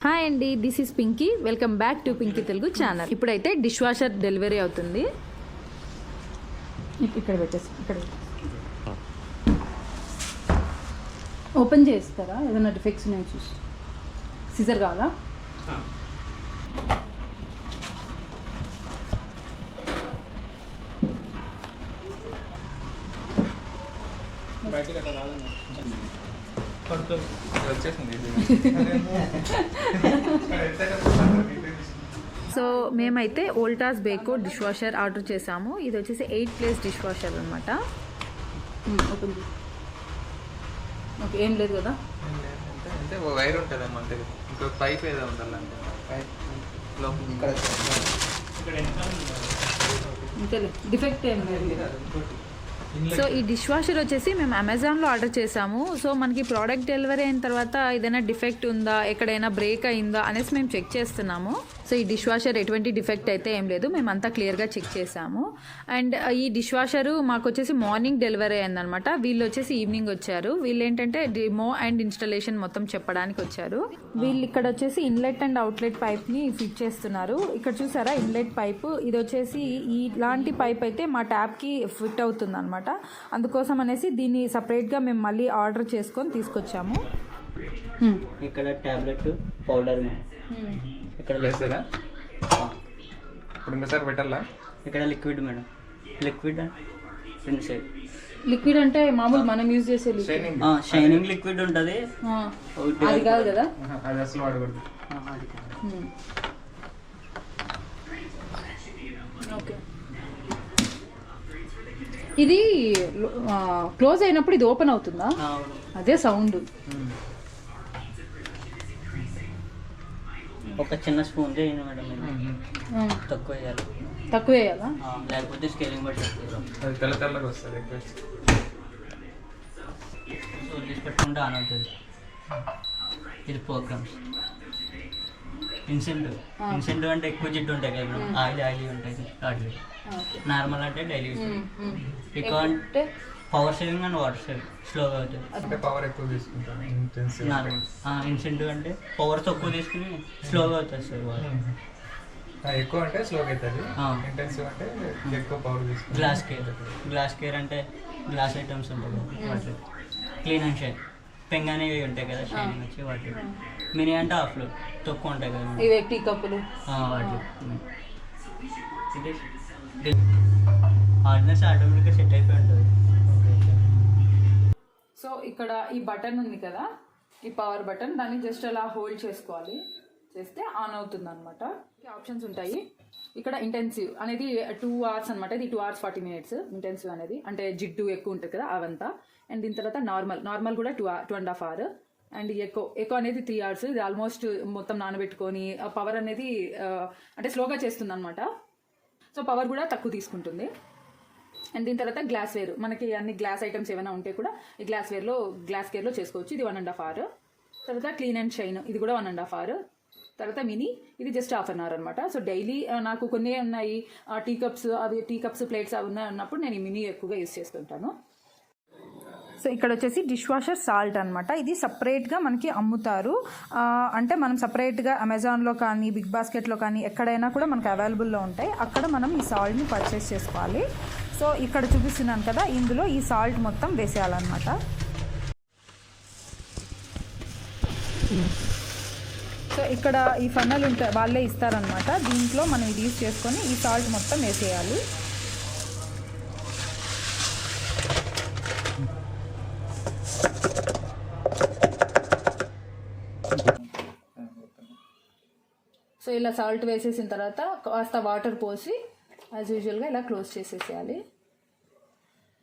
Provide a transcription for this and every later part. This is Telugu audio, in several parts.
హాయ్ అండి, this is Pinky. Welcome back to Pinky Telugu channel. ఇప్పుడైతే డిష్ వాషర్ డెలివరీ అవుతుంది. ఇక్కడ పెట్టేసి ఇక్కడ ఓపెన్ చేస్తారా? ఏదైనా డిఫెక్ట్స్ నేను చూసి సిజర్ కావాలా? సో మేమైతే వోల్టాస్ బేకో డిష్ వాషర్ ఆర్డర్ చేసాము. ఇది వచ్చేసి 8 ప్లేస్ డిష్ వాషర్ అనమాట. ఓకే, ఏం లేదు కదా, వైర్ ఉంటుంది అంతే, ఇంకో పైప్ ఏదో ఉండాలి అంతేలే, డిఫెక్ట్ ఏం లేదు. సో ఈ డిష్ వాషర్ వచ్చేసి మేము అమెజాన్లో ఆర్డర్ చేసాము. సో మనకి ప్రోడక్ట్ డెలివరీ అయిన తర్వాత ఏదైనా డిఫెక్ట్ ఉందా, ఎక్కడైనా బ్రేక్ అయిందా అనేసి మేము చెక్ చేస్తున్నాము. సో ఈ డిష్ వాషర్ ఎటువంటి డిఫెక్ట్ అయితే ఏం లేదు, మేము అంతా క్లియర్గా చెక్ చేసాము. అండ్ ఈ డిష్ వాషరు మాకు వచ్చేసి మార్నింగ్ డెలివరీ అయిందనమాట. వీళ్ళు వచ్చేసి ఈవినింగ్ వచ్చారు. వీళ్ళు ఏంటంటే డిమో అండ్ ఇన్స్టాలేషన్ మొత్తం చెప్పడానికి వచ్చారు. వీళ్ళు ఇక్కడ వచ్చేసి ఇన్లెట్ అండ్ అవుట్లెట్ పైప్ని ఫిట్ చేస్తున్నారు. ఇక్కడ చూసారా ఇన్లెట్ పైప్, ఇది వచ్చేసి ఇలాంటి పైప్ అయితే మా ట్యాప్కి ఫిట్ అవుతుంది అనమాట. అందుకోసం అనేసి దీన్ని సపరేట్గా మేము మళ్ళీ ఆర్డర్ చేసుకొని తీసుకొచ్చాము. ఇక్కడ టాబ్లెట్ పౌడర్ ఇక్కడ వేస్తారా? ఇప్పుడు ఇంకోసారి పెట్టాలా? ఇక్కడ లిక్విడ్ మేడం, లిక్విడ్ రెండు సైడ్ లిక్విడ్ అంటే మామూలు మనం యూజ్ చేసే షైనింగ్ లిక్విడ్ ఉంటుంది, అది కాదు కదా, అది అసలు వాడకూడదు. ఓకే, ఇది క్లోజ్ అయినప్పుడు ఇది ఓపెన్ అవుతుందా? అదే సౌండ్. ఒక చిన్న స్పూన్ చేయండి మేడం, తక్కువ వేయాలి. తక్కువ వేయాలా? లేకపోతే స్కేలింగ్ బట్టి అది తెల్ల తెల్లగా వస్తుంది. సో తీసి పెట్టుకుంటే ఆన్ అవుతుంది. ఇది ప్రోగ్రామ్స్. ఇన్సెంటివ్ అంటే ఎక్కువ జిడ్డు ఉంటాయి కదా మేడం, ఆయిలీ ఉంటాయి వాటిలో. నార్మల్ అంటే డైలీ ఎక్కువ అంటే power saving and water saving, స్లోగా అవుతుంది. అంటే పవర్ ఎక్కువ తీసుకుంటాను. ఇన్సెంటివ్ అంటే పవర్ తక్కువ తీసుకుని స్లోగా అవుతుంది సార్. ఎక్కువ అంటే స్లోగా అవుతుంది, ఇంటెన్సివ్ అంటే ఎక్కువ పవర్ తీసుకుంటాం. గ్లాస్ కేర్ అంటే గ్లాస్ ఐటమ్స్ ఉంటాయి కదా వాటి, క్లీన్ అండ్ షైన్, పెంగ్ అనేవి ఉంటాయి కదా షైనింగ్ వచ్చి వాటి. మినీ అంటే హాఫ్లో తక్కువ ఉంటాయి కదా టీ కప్పులు వాటి. హార్డ్నెస్ ఆటోమేటిక్గా సెట్ అయిపోయి ఉంటుంది. సో ఇక్కడ ఈ బటన్ ఉంది కదా, ఈ పవర్ బటన్, దాన్ని జస్ట్ అలా హోల్డ్ చేసుకోవాలి, చేస్తే ఆన్ అవుతుంది అనమాట. ఆప్షన్స్ ఉంటాయి ఇక్కడ. ఇంటెన్సివ్ అనేది 2 hours అనమాట. ఇది 2 hours 40 minutes ఇంటెన్సివ్ అనేది, అంటే జిడ్డు ఎక్కువ ఉంటుంది కదా అవంతా. అండ్ దీని తర్వాత నార్మల్ కూడా 2.5 hours. అండ్ ఎక్కువ అనేది 3 hours. ఇది ఆల్మోస్ట్ మొత్తం నానబెట్టుకొని పవర్ అనేది అంటే స్లోగా చేస్తుంది అనమాట. సో పవర్ కూడా తక్కువ తీసుకుంటుంది. అండ్ దీని తర్వాత గ్లాస్ వేర్, మనకి అన్ని గ్లాస్ ఐటమ్స్ ఏమైనా ఉంటే కూడా ఈ గ్లాస్ కేర్లో చేసుకోవచ్చు. ఇది 1.5 hours. తర్వాత క్లీన్ అండ్ షైన్, ఇది కూడా 1.5 hours. తర్వాత మినీ, ఇది జస్ట్ 1/2 hour అనమాట. సో డైలీ నాకు కొన్ని ఉన్నాయి టీ కప్స్ ప్లేట్స్ అవి ఉన్నప్పుడు నేను ఈ మినీ ఎక్కువగా యూజ్ చేస్తుంటాను. సో ఇక్కడ వచ్చేసి డిష్ వాషర్ సాల్ట్ అనమాట. ఇది సపరేట్గా మనకి అమ్ముతారు. అంటే మనం సపరేట్గా అమెజాన్లో కానీ బిగ్ బాస్కెట్లో కానీ ఎక్కడైనా కూడా మనకు అవైలబుల్లో ఉంటాయి. అక్కడ మనం ఈ సాల్ట్ని పర్చేస్ చేసుకోవాలి. సో ఇక్కడ చూపిస్తున్నాను కదా, ఇందులో ఈ సాల్ట్ మొత్తం వేసేయాలన్నమాట. సో ఇక్కడ ఈ ఫన్నల్ ఉంటాయి, వాళ్ళే ఇస్తారనమాట. దీంట్లో మనం ఇది యూజ్ చేసుకొని ఈ సాల్ట్ మొత్తం వేసేయాలి. సో ఇలా సాల్ట్ వేసేసిన తర్వాత కాస్త వాటర్ పోసి యాజ్ యూజువల్గా ఇలా క్లోజ్ చేసేసేయాలి.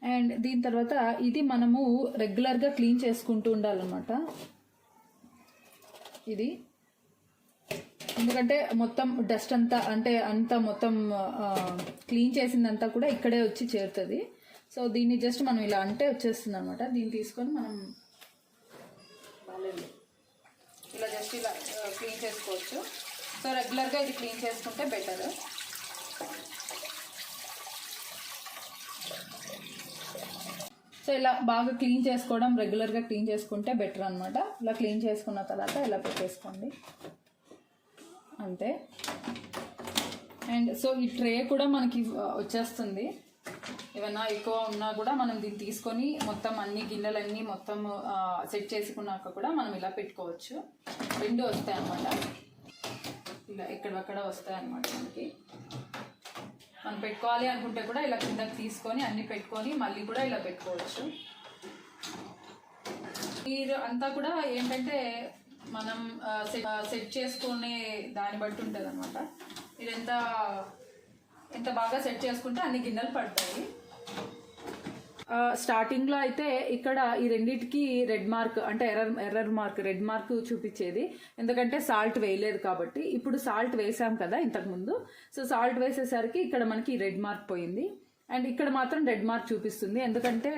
అండ్ దీని తర్వాత ఇది మనము రెగ్యులర్గా క్లీన్ చేసుకుంటూ ఉండాలన్నమాట. ఇది ఎందుకంటే మొత్తం డస్ట్ అంతా మొత్తం క్లీన్ చేసిందంతా కూడా ఇక్కడే వచ్చి చేరుతుంది. సో దీన్ని జస్ట్ మనం ఇలా అంటే వచ్చేస్తుంది అనమాట. దీన్ని తీసుకొని మనం ఇలా జస్ట్ ఇలా క్లీన్ చేసుకోవచ్చు. సో రెగ్యులర్గా ఇది క్లీన్ చేసుకుంటే బెటర్. సో ఇలా బాగా క్లీన్ చేసుకోవడం, రెగ్యులర్గా క్లీన్ చేసుకుంటే బెటర్ అనమాట. ఇలా క్లీన్ చేసుకున్న తర్వాత ఇలా పెట్టేసుకోండి. అంతే. అండ్ సో ఈ ట్రే కూడా మనకి వచ్చేస్తుంది. ఏమైనా ఎక్కువ ఉన్నా కూడా మనం దీన్ని తీసుకొని మొత్తం అన్ని గిన్నెలన్నీ మొత్తం సెట్ చేసుకున్నాక కూడా మనం ఇలా పెట్టుకోవచ్చు. 2 వస్తాయి అన్నమాట, ఇలా ఎక్కడక్కడ వస్తాయి అన్నమాట. మనకి మనం పెట్టుకోవాలి అనుకుంటే కూడా ఇలా కిందకి తీసుకొని అన్ని పెట్టుకొని మళ్ళీ కూడా ఇలా పెట్టుకోవచ్చు. మీరు అంతా కూడా ఏంటంటే మనం సెట్ చేసుకునే దాన్ని బట్టి ఉంటుంది అనమాట. మీరు ఎంత బాగా సెట్ చేసుకుంటే అన్ని గిన్నెలు పడతాయి. స్టార్టింగ్లో అయితే ఇక్కడ ఈ రెండింటికి రెడ్ మార్క్ అంటే రెడ్ మార్క్ చూపించేది, ఎందుకంటే సాల్ట్ వేయలేదు కాబట్టి. ఇప్పుడు సాల్ట్ వేసాం కదా ఇంతకుముందు, సో సాల్ట్ వేసేసరికి ఇక్కడ మనకి రెడ్ మార్క్ పోయింది. అండ్ ఇక్కడ మాత్రం రెడ్ మార్క్ చూపిస్తుంది, ఎందుకంటే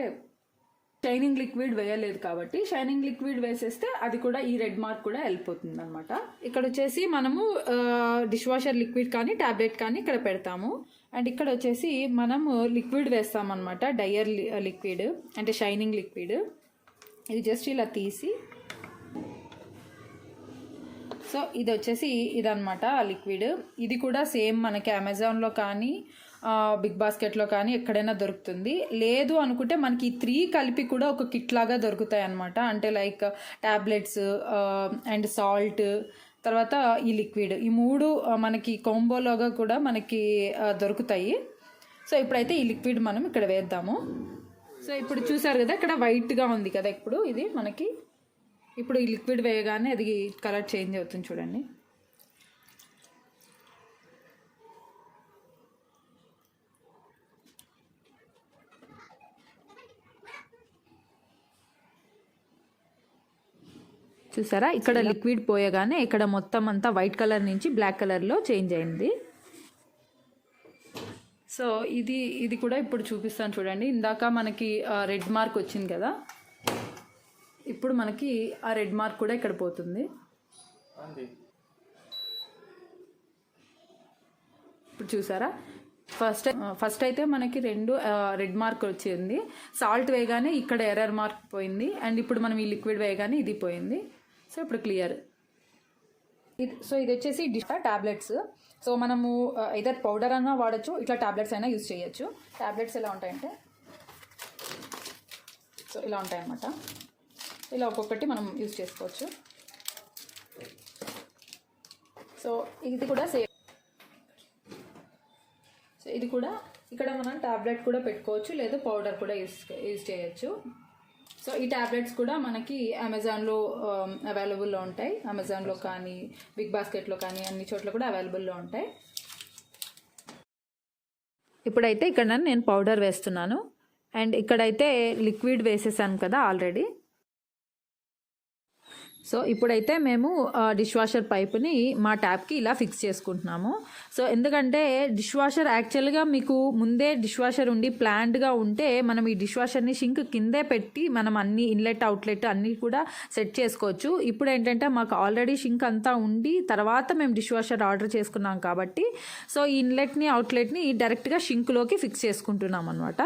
షైనింగ్ లిక్విడ్ వేయలేదు కాబట్టి. షైనింగ్ లిక్విడ్ వేసేస్తే అది కూడా ఈ రెడ్ మార్క్ కూడా వెళ్ళిపోతుంది అనమాట. ఇక్కడ వచ్చేసి మనము డిష్ వాషర్ లిక్విడ్ కానీ టాబ్లెట్ కానీ ఇక్కడ పెడతాము. అండ్ ఇక్కడ వచ్చేసి మనము లిక్విడ్ వేస్తామన్నమాట, డయర్ లిక్విడ్ అంటే షైనింగ్ లిక్విడ్. ఇది జస్ట్ ఇలా తీసి, సో ఇది వచ్చేసి ఇదన్నమాట లిక్విడ్. ఇది కూడా సేమ్ మనకి అమెజాన్లో కానీ బిగ్ బాస్కెట్లో కానీ ఎక్కడైనా దొరుకుతుంది. లేదు అనుకుంటే మనకి ఈ 3 కలిపి కూడా ఒక కిట్ లాగా దొరుకుతాయి అన్నమాట. అంటే లైక్ టాబ్లెట్స్ అండ్ సాల్ట్, తర్వాత ఈ లిక్విడ్, ఈ 3 మనకి కాంబోలోగా కూడా మనకి దొరుకుతాయి. సో ఇప్పుడైతే ఈ లిక్విడ్ మనం ఇక్కడ వేద్దాము. సో ఇప్పుడు చూసారు కదా ఇక్కడ వైట్గా ఉంది కదా, ఇప్పుడు ఇది మనకి ఇప్పుడు ఈ లిక్విడ్ వేయగానే అది కలర్ చేంజ్ అవుతుంది చూడండి. చూసారా ఇక్కడ లిక్విడ్ పోయగానే ఇక్కడ మొత్తం అంతా వైట్ కలర్ నుంచి బ్లాక్ కలర్లో చేంజ్ అయింది. సో ఇది కూడా ఇప్పుడు చూపిస్తాను చూడండి. ఇందాక మనకి రెడ్ మార్క్ వచ్చింది కదా, ఇప్పుడు మనకి ఆ రెడ్ మార్క్ కూడా ఇక్కడ పోతుంది. ఇప్పుడు చూసారా ఫస్ట్ అయితే మనకి 2 రెడ్ మార్క్ వచ్చింది. సాల్ట్ వేయగానే ఇక్కడ ఎర్రర్ మార్క్ పోయింది. అండ్ ఇప్పుడు మనం ఈ లిక్విడ్ వేయగానే ఇది పోయింది. సో ఇప్పుడు క్లియర్. ఇది వచ్చేసి టాబ్లెట్స్. సో మనము ఇదర్ పౌడర్ అన్నా వాడచ్చు, ఇట్లా టాబ్లెట్స్ అయినా యూజ్ చేయొచ్చు. టాబ్లెట్స్ ఎలా ఉంటాయంటే సో ఇలా ఉంటాయన్నమాట. ఇలా ఒక్కొక్కటి మనం యూజ్ చేసుకోవచ్చు. సో ఇది కూడా సేమ్. సో ఇది కూడా ఇక్కడ మనం టాబ్లెట్ కూడా పెట్టుకోవచ్చు, లేదా పౌడర్ కూడా యూజ్ చేయొచ్చు. సో ఈ టాబ్లెట్స్ కూడా మనకి అమెజాన్లో అవైలబుల్లో ఉంటాయి. అమెజాన్లో కానీ బిగ్ బాస్కెట్లో కానీ అన్ని చోట్ల కూడా అవైలబుల్లో ఉంటాయి. ఇప్పుడైతే ఇక్కడ నేను పౌడర్ వేస్తున్నాను. అండ్ ఇక్కడైతే లిక్విడ్ వేసేసాను కదా ఆల్రెడీ. సో ఇప్పుడైతే మేము డిష్ వాషర్ పైప్ని మా ట్యాప్కి ఇలా ఫిక్స్ చేసుకుంటున్నాము. సో ఎందుకంటే డిష్ వాషర్ యాక్చువల్గా మీకు ముందే డిష్ వాషర్ ఉండి ప్లాన్డ్గా ఉంటే మనం ఈ డిష్ వాషర్ని షింక్ కిందే పెట్టి మనం అన్ని ఇన్లెట్ అవుట్లెట్ అన్నీ కూడా సెట్ చేసుకోవచ్చు. ఇప్పుడు ఏంటంటే మాకు ఆల్రెడీ షింక్ అంతా ఉండి తర్వాత మేము డిష్ వాషర్ ఆర్డర్ చేసుకున్నాం కాబట్టి సో ఈ ఇన్లెట్ని అవుట్లెట్ని డైరెక్ట్గా షింక్లోకి ఫిక్స్ చేసుకుంటున్నాం అనమాట.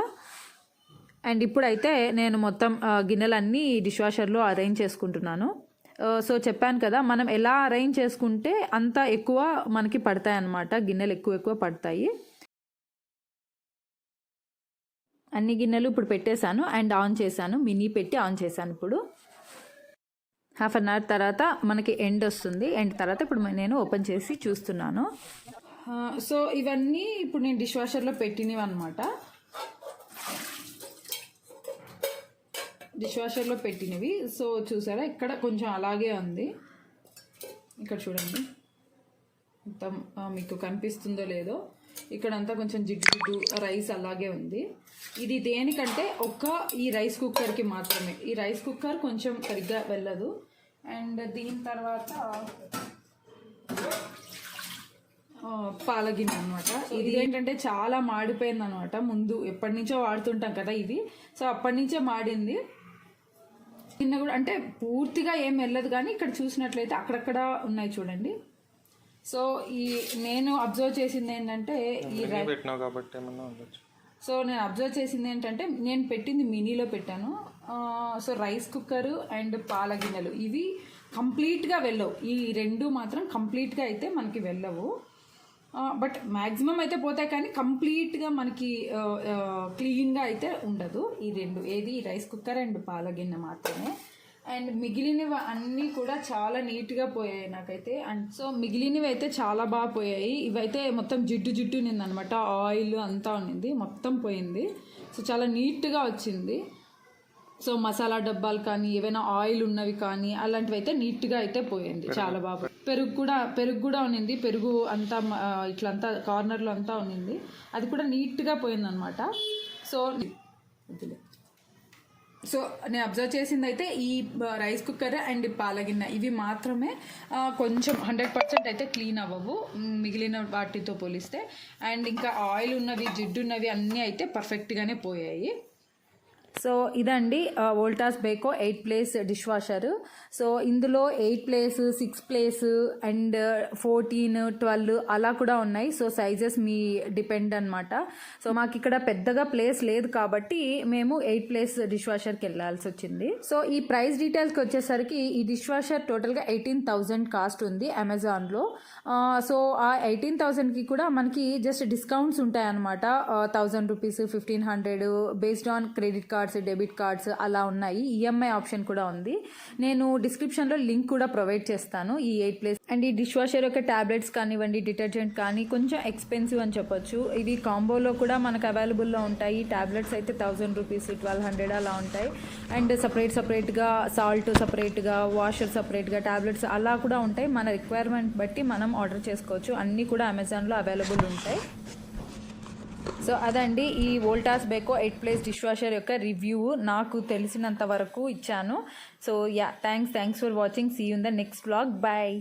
అండ్ ఇప్పుడైతే నేను మొత్తం గిన్నెలన్నీ డిష్ వాషర్లో అరేంజ్ చేసుకుంటున్నాను. సో చెప్పాను కదా మనం ఎలా అరేంజ్ చేసుకుంటే అంత ఎక్కువ మనకి పడతాయి అన్నమాట, గిన్నెలు ఎక్కువ పడతాయి. అన్ని గిన్నెలు ఇప్పుడు పెట్టేశాను అండ్ ఆన్ చేశాను, మినీ పెట్టి ఆన్ చేశాను. ఇప్పుడు హాఫ్ అన్ అవర్ తర్వాత మనకి ఎండ్ వస్తుంది. ఎండ్ తర్వాత ఇప్పుడు నేను ఓపెన్ చేసి చూస్తున్నాను. సో ఇవన్నీ ఇప్పుడు నేను డిష్ వాషర్లో పెట్టినవి అనమాట. డిష్ వాషర్లో పెట్టినవి. సో చూసారా ఇక్కడ కొంచెం అలాగే ఉంది, ఇక్కడ చూడండి మొత్తం మీకు కనిపిస్తుందో లేదో, ఇక్కడంతా కొంచెం జిడ్డు రైస్ అలాగే ఉంది. ఇది దేనికంటే ఈ రైస్ కుక్కర్కి మాత్రమే. ఈ రైస్ కుక్కర్ కొంచెం సరిగ్గా వెళ్ళదు. అండ్ దీని తర్వాత పాలగిన్నె అనమాట. ఇది ఏంటంటే చాలా మాడిపోయింది అనమాట. ముందు ఎప్పటి నుంచో వాడుతుంటాం కదా ఇది, సో అప్పటి నుంచే మాడింది. గిన్నె కూడా అంటే పూర్తిగా ఏం వెళ్ళదు, కానీ ఇక్కడ చూసినట్లయితే అక్కడక్కడ ఉన్నాయి చూడండి. సో నేను అబ్జర్వ్ చేసింది ఏంటంటే నేను అబ్జర్వ్ చేసింది ఏంటంటే నేను పెట్టింది మినీలో పెట్టాను. సో రైస్ కుక్కర్ అండ్ పాల గిన్నెలు ఇవి కంప్లీట్గా వెళ్ళవు. ఈ రెండు మాత్రం కంప్లీట్గా అయితే మనకి వెళ్ళవు, బట్ మ్యాక్సిమం అయితే పోతాయి, కానీ కంప్లీట్గా మనకి క్లీన్గా అయితే ఉండదు. ఈ రెండు, ఏది రైస్ కుక్కర్ అండ్ పాల గిన్నె మాత్రమే. అండ్ మిగిలినవి అన్నీ కూడా చాలా నీట్గా పోయాయి నాకైతే. అండ్ సో మిగిలినవి అయితే చాలా బాగా పోయాయి. ఇవైతే మొత్తం జిడ్డు నిందనమాట, ఆయిల్ అంతా ఉన్నింది, మొత్తం పోయింది. సో చాలా నీట్గా వచ్చింది. సో మసాలా డబ్బాలు కానీ ఏవైనా ఆయిల్ ఉన్నవి కానీ అలాంటివి అయితే నీట్గా అయితే పోయింది, చాలా బాగా. పెరుగు కూడా ఉన్నింది, పెరుగు అంతా ఇట్లంతా కార్నర్లో అంతా ఉన్నింది, అది కూడా నీట్గా పోయిందనమాట. సో నేను అబ్జర్వ్ చేసింది అయితే ఈ రైస్ కుక్కర్ అండ్ పాలగిన్నె ఇవి మాత్రమే కొంచెం 100% అయితే క్లీన్ అవ్వవు మిగిలిన వాటితో పోలిస్తే. అండ్ ఇంకా ఆయిల్ ఉన్నవి, జిడ్డు ఉన్నవి అన్నీ అయితే పర్ఫెక్ట్గానే పోయాయి. సో ఇదండి Voltas Beko 8 place dishwasher. So ఇందులో 8 ప్లేస్, 6 ప్లేస్ అండ్ 14, 12 అలా కూడా ఉన్నాయి. సో సైజెస్ మీ డిపెండ్ అనమాట. సో మాకు ఇక్కడ పెద్దగా ప్లేస్ లేదు కాబట్టి మేము 8 ప్లేస్ డిష్ వాషర్కి వెళ్ళాల్సి వచ్చింది. సో ఈ ప్రైస్ డీటెయిల్స్కి వచ్చేసరికి ఈ డిష్ వాషర్ టోటల్గా 18,000 కాస్ట్ ఉంది అమెజాన్లో. సో ఆ 18,000కి కూడా మనకి జస్ట్ డిస్కౌంట్స్ ఉంటాయన్నమాట. 1,000 rupees, 1,500 based on credit cards, debit cards అలా ఉన్నాయి. ఈఎంఐ ఆప్షన్ కూడా ఉంది. నేను డిస్క్రిప్షన్లో లింక్ కూడా ప్రొవైడ్ చేస్తాను ఈ 8 ప్లేస్. అండ్ ఈ డిష్ వాషర్ యొక్క ట్యాబ్లెట్స్ కానివ్వండి, డిటర్జెంట్ కానీ కొంచెం ఎక్స్పెన్సివ్ అని చెప్పొచ్చు. ఇవి కాంబోలో కూడా మనకు అవైలబుల్లో ఉంటాయి. ట్యాబ్లెట్స్ అయితే 1,000 రూపీస్, 1,200 అలా ఉంటాయి. అండ్ సపరేట్గా సాల్ట్ సపరేట్గా, వాషర్ సపరేట్గా, ట్యాబ్లెట్స్ అలా కూడా ఉంటాయి. మన రిక్వైర్మెంట్ బట్టి మనం ఆర్డర్ చేసుకోవచ్చు. అన్నీ కూడా అమెజాన్లో అవైలబుల్ ఉంటాయి. సో అదండి ఈ Voltas Beko 8 place dishwasher యొక్క రివ్యూ. నాకు తెలిసినంత వరకు ఇచ్చాను. So yeah, thanks for watching. See you in the next vlog. Bye.